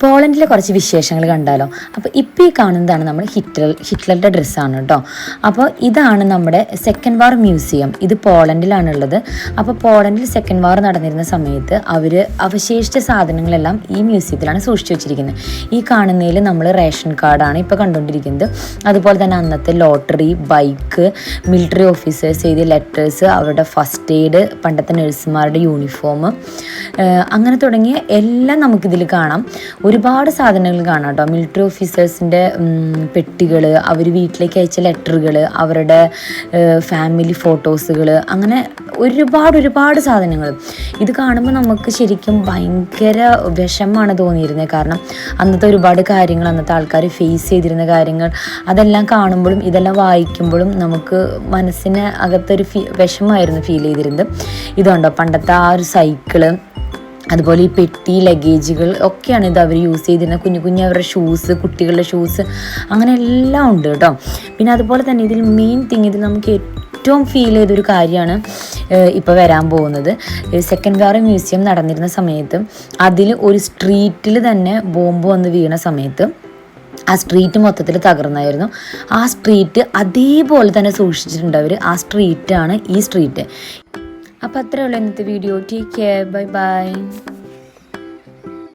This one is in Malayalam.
പോളണ്ടിലെ കുറച്ച് വിശേഷങ്ങൾ കണ്ടാലോ. അപ്പോൾ ഇപ്പോൾ ഈ കാണുന്നതാണ് നമ്മുടെ ഹിറ്റ്ലറുടെ ഡ്രസ്സാണ് കേട്ടോ. അപ്പോൾ ഇതാണ് നമ്മുടെ സെക്കൻഡ് വാർ മ്യൂസിയം. ഇത് പോളണ്ടിലാണുള്ളത്. അപ്പോൾ പോളണ്ടിൽ സെക്കൻഡ് വാർ നടന്നിരുന്ന സമയത്ത് അവർ അവശേഷിച്ച സാധനങ്ങളെല്ലാം ഈ മ്യൂസിയത്തിലാണ് സൂക്ഷിച്ചു വെച്ചിരിക്കുന്നത്. ഈ കാണുന്നതിൽ നമ്മൾ റേഷൻ കാർഡാണ് ഇപ്പോൾ കണ്ടുകൊണ്ടിരിക്കുന്നത്. അതുപോലെ തന്നെ അന്നത്തെ ലോട്ടറി, ബൈക്ക്, മിലിറ്ററി ഓഫീസേഴ്സ് എഴുതിയ ലെറ്റേഴ്സ്, അവരുടെ ഫസ്റ്റ് എയ്ഡ്, പണ്ടത്തെ നഴ്സുമാരുടെ യൂണിഫോം, അങ്ങനെ തുടങ്ങിയ എല്ലാം നമുക്കിതിൽ കാണാം. ഒരുപാട് സാധനങ്ങൾ കാണാം കേട്ടോ. മിലിറ്ററി ഓഫീസേഴ്സിൻ്റെ പെട്ടികൾ, അവർ വീട്ടിലേക്ക് അയച്ച ലെറ്ററുകൾ, അവരുടെ ഫാമിലി ഫോട്ടോസുകൾ, അങ്ങനെ ഒരുപാട് സാധനങ്ങൾ. ഇത് കാണുമ്പോൾ നമുക്ക് ശരിക്കും ഭയങ്കര വിഷമമാണ് തോന്നിയിരുന്നത്. കാരണം അന്നത്തെ ഒരുപാട് കാര്യങ്ങൾ, അന്നത്തെ ആൾക്കാർ ഫേസ് ചെയ്തിരുന്ന കാര്യങ്ങൾ, അതെല്ലാം കാണുമ്പോഴും ഇതെല്ലാം വായിക്കുമ്പോഴും നമുക്ക് മനസ്സിന് അകത്തൊരു വിഷമമായിരുന്നു ഫീൽ ചെയ്തിരുന്നത്. ഇതുണ്ടോ പണ്ടത്തെ ആ ഒരു സൈക്കിള്, അതുപോലെ ഈ പെട്ടി, ലഗേജുകൾ ഒക്കെയാണ് ഇത് അവർ യൂസ് ചെയ്തിരുന്നത്. കുഞ്ഞു അവരുടെ ഷൂസ്, കുട്ടികളുടെ ഷൂസ്, അങ്ങനെ എല്ലാം ഉണ്ട് കേട്ടോ. പിന്നെ അതുപോലെ തന്നെ ഇതിൽ മെയിൻ തിങ്, ഇതിൽ നമുക്ക് ഏറ്റവും ഫീൽ ചെയ്തൊരു കാര്യമാണ് ഇപ്പോൾ വരാൻ പോകുന്നത്. സെക്കൻഡ് വാർ മ്യൂസിയം നടന്നിരുന്ന സമയത്ത് അതിൽ ഒരു സ്ട്രീറ്റിൽ തന്നെ ബോംബ് വന്ന് വീണ സമയത്ത് ആ സ്ട്രീറ്റ് മൊത്തത്തിൽ തകർന്നായിരുന്നു. ആ സ്ട്രീറ്റ് അതേപോലെ തന്നെ സൂക്ഷിച്ചിട്ടുണ്ട് അവർ. ആ സ്ട്രീറ്റാണ് ഈ സ്ട്രീറ്റ്. അപ്പോൾ അത്രയേ ഉള്ളൂ ഇന്നത്തെ video. Take care, bye bye.